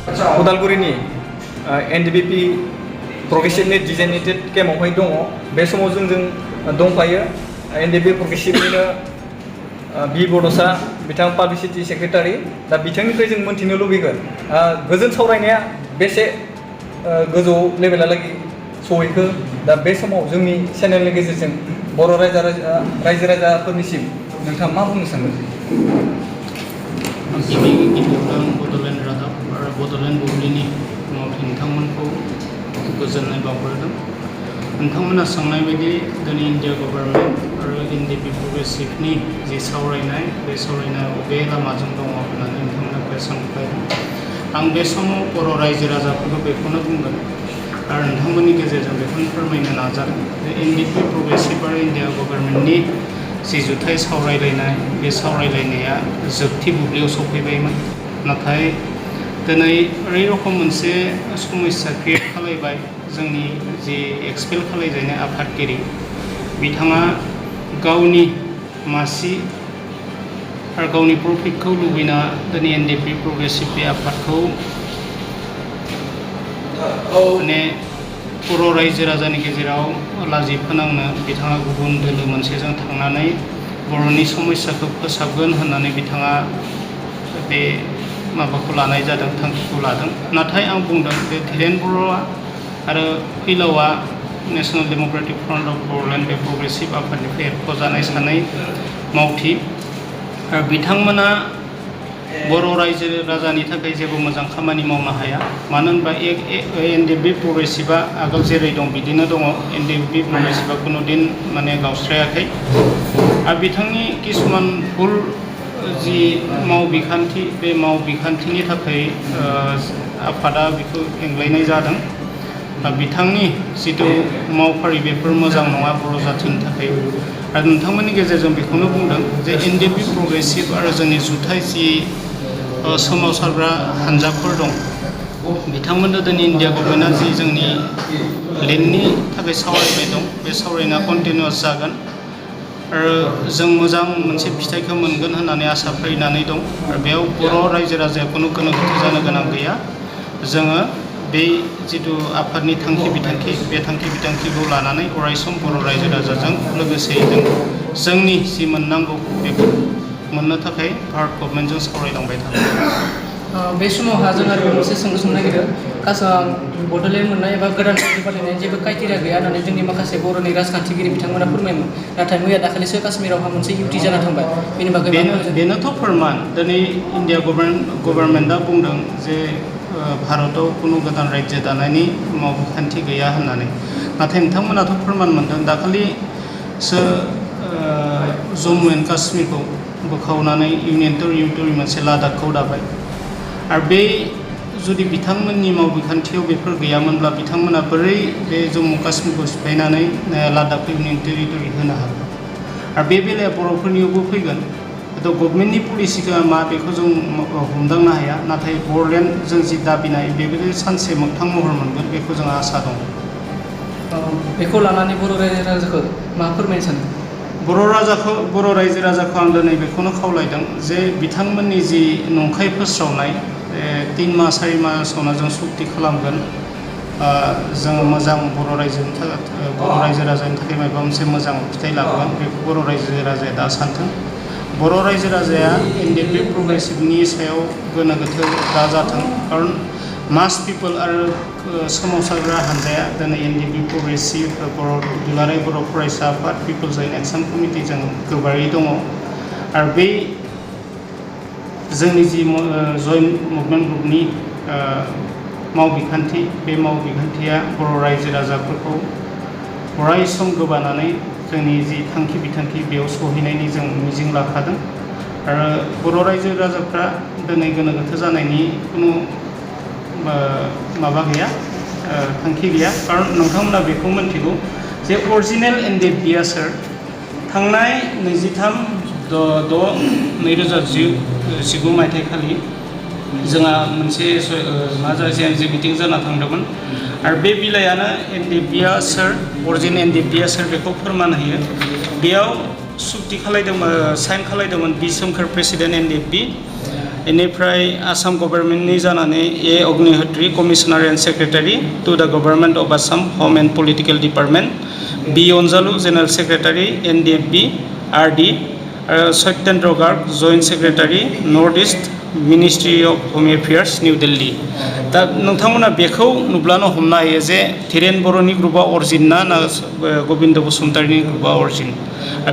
उदालगुरिनि NDFB P प्रोग्रेसिवनि designated केम्पआवहाय दङ बे समाव जोंजों दंफायो NDFB प्रोग्रेसिवनिनो B Bodosa बिथां पाब्लिसिटी सेक्रेटारि दा बिथांनिफ्राय जों मोनथिनो लुबैगोन गोजोन सावरायनाया बेसे गोजौ लेभेलालागै सहैखो दा बे समाव जोंनि चेनेलनि गेजेरजों बर' रायजो राजाफोरनिसिम नोंथाङा मा बुंनो सानो गिबियावनो आं बड'लेण्ड रादाब आरो बड'लेण्ड बुब्लिनि मावथि नोंथांमोनखौ गोजोननाय बावहरदों नोंथांमोना सोंनाय बायदि दिनै इन्डिया गभर्नमेन्ट आरो NDFB प्रोग्रेसिवनि जि सावरायनाय बे सावरायनाया बबे लामाजों दङ होननानै नोंथांमोना कुइसन खालामदों आं बे समाव बर' रायजो राजाफोरखौ बेखौनो बुंगोन आरो नोंथांमोननि गेजेरजों बेखौनो फोरमायनो नाजागोन जे NDFB प्रोग्रेसिव आरो इन्डिया गभर्नमेन्टनि जि जुथाइ सावरायलायनाय बे सावरायलायनाया जोबथि बुब्लियाव सफैबायमोन नाथाय दिनै ओरै रखम मोनसे समस्या क्रिएट खालामबाय जोंनि जि एक्सपेल खालामजानाय आफादगिरि बिथाङा गावनि मासि आरो गावनि प्रफिटखौ लुबैना दिनै NDFB प्रोग्रेसिव बे आफादखौ माने बर' रायजो राजानि गेजेराव लाजि फोनांनो बिथाङा गुबुन दोलो मोनसेजों थांनानै बर'नि समस्याखौ फोसाबगोन होननानै बिथाङा बे माबाखौ लानाय जादों थांखिखौ लादों नाथाय आं बुंदों बे धीरेन बर'आ आरो फैलावआ national democratic front of Bodoland बे प्रोग्रेसिव आफादनिफ्राय एरख'जानाय सानै मावथि आरो बिथांमोना बर' रायजो राजानि थाखाय जेबो मोजां खामानि मावनो हाया मानो होनबा NDFB प्रोग्रेसिवआ आगोल जेरै दं बिदिनो दङ NDFB प्रोग्रेसिवआ कुनु दिन माने गावस्रायाखै आरो बिथांनि किसुमान भुल जि मावबिखान्थि बे मावबिखान्थिनि थाखाय आफादा बेखौ एंग्लायनाय जादों बिथांनि जिथु मावफारि बेफोर मोजां नङा बर' जाथिनि थाखाय आरो नोंथांमोननि गेजेरजों बेखौनो बुंदों जे NDFB प्रोग्रेसिव आरो जोंनि जुथाइ जि सोमावसारग्रा हान्जाफोर दं बिथांमोननो दिनै इन्डिया गभर्नमेन्टआ जि जोंनि लेन्डनि थाखाय सावरायबाय दं बे सावरायनाया कन्टिनिउआस जागोन आरो जों मोजां मोनसे फिथाइखौ मोनगोन होननानै आसा फारिनानै दं आरो बेयाव बर' रायजो राजाया कुनु गोनो गोथो जानो गोनां गैया जोङो बे जिथु आफादनि थांखि बिथांखि बे थांखि बिथांखिखौ लानानै अरायसम बर' रायजो राजाजों लोगोसे जोंनि जि मोननांगौ बेखौ मोननो थाखाय भारत गभर्नमेन्टजों सावरायलांबाय थागोन बे समावहा जों आरो मोनसे सोंनो नागिरदों बड'लेण्ड मोननाय एबा गोदान रायजो फालिनाय जेबो क्राइटेरिया गैया होननानै जोंनि माखासे बर'नि राजखान्थिगिरि बिथांमोना फोरमायोमोन नाथाय मैया दाखालिसो काश्मीरावहा मोनसे इउटि जाना थांबाय बेनि बागै बेनोथ' फोरमान दिनै इन्डिया गभर्नमेन्टआ बुंदों जे भारताव कुनु गोदान रायजो दानायनि मावबिखान्थि गैया होननानै नाथाय नोंथांमोनाथ' फोरमान मोनदों दाखालिसो जम्मु एन्ड काश्मीरखौ बोखावनानै इउनियन टेरिटरि मोनसे लादाखखौ दाबाय आरो बे जुदि बिथांमोननि मावबिखान्थियाव बेफोर गैयामोनब्ला बिथांमोना बोरै बे जम्मु काश्मीरखौ सिफायनानै लादाखखौ इउनियन टेरिटरि होनो हागोन आरो बे बेलाया बर'फोरनियावबो फैगोन थ' गभर्नमेन्टनि पलिसिखौ मा बेखौ जों हमदांनो हाया नाथाय बड'लेण्ड जों जि दाबिनाय बेबायदि सानसे मोगथां महर मोनगोन बेखौ जों आसा दं बेखौ लानानै बर' रायजो राजाखौ मा फोरमायनो सानो बर' रायजो राजाखौ आं दिनै बेखौनो खावलायदों जे बिथांमोननि जि नंखाय फोस्रावनाय 3 मास 4 मासावनो जों सुक्ति खालामगोन जोङो मोजां बर' रायजो राजानि थाखाय माबा मोनसे मोजां फिथाइ लाबोगोन बेखौ बर' रायजो राजाया दा सानथों बर' रायजो राजाया NDFB प्रोग्रेसिवनि सायाव गोनो गोथो दा जाथों खारन मास पिपल आरो सोमावसारग्रा हान्जाया दिनै NDFB प्रोग्रेसिव दुलाराय बर' फरायसा आफाद पिपल्स इन एक्सन कमिटिजों गोबारै दङ आरो बै जोंनि जि जयन्ट मुभमेन्ट ग्रुपनि मावबिखान्थि बे मावबिखान्थिया बर' रायजो राजाफोरखौ अराय सम गोबानानै जोंनि जि थांखि बिथांखि बेयाव सहैनायनि जों मिजिं लाखादों आरो बर' रायजो राजाफ्रा दिनै गोनो गोथो जानायनि कुनु माबा गैया थांखि गैया खारन नोंथांमोना बेखौ मिन्थिगौ जे अरिजिनेल NDFBआ सोर थांनाय 23/6/2019 मायथाइखालि जोंहा मोनसे मा जायखिजाया मिटिं जाना थांदोंमोन आरो बे बिलाइयानो NDFBआ सोर अरिजिनेल NDFBआ सोर बेखौ फोरमान होयो बेयाव सुक्ति खालायदोंमोन साइन खालायदोंमोन बि सोमखोर प्रेसिडेन्ट NDFB बेनिफ्राय आसाम गभर्नमेन्टनि जानानै A Agnihotri commissioner and secretary to the government of Assam home and political department बि Anjalu general secretary NDFB RD आरो Satyendra Garg joint secretary north east ministry of home affairs new Delhi. दा नोंथांमोना बेखौ नुब्लानो हमनो हायो जे धीरेन बर'नि ग्रुपआ अरिजिन ना गबिन्द बसुमतारिनि ग्रुपआ अरिजिन।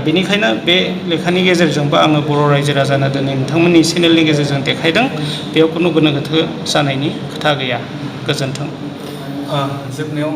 बेनिखायनो बे लेखानि गेजेरजोंबो आङो बर' रायजो राजानो दिनै नोंथांमोननि चेनेलनि गेजेरजों देखायदों। बेयाव खुनु गोनो गोथो जानायनि खोथा गैया। गोजोन्थों। जोबनायाव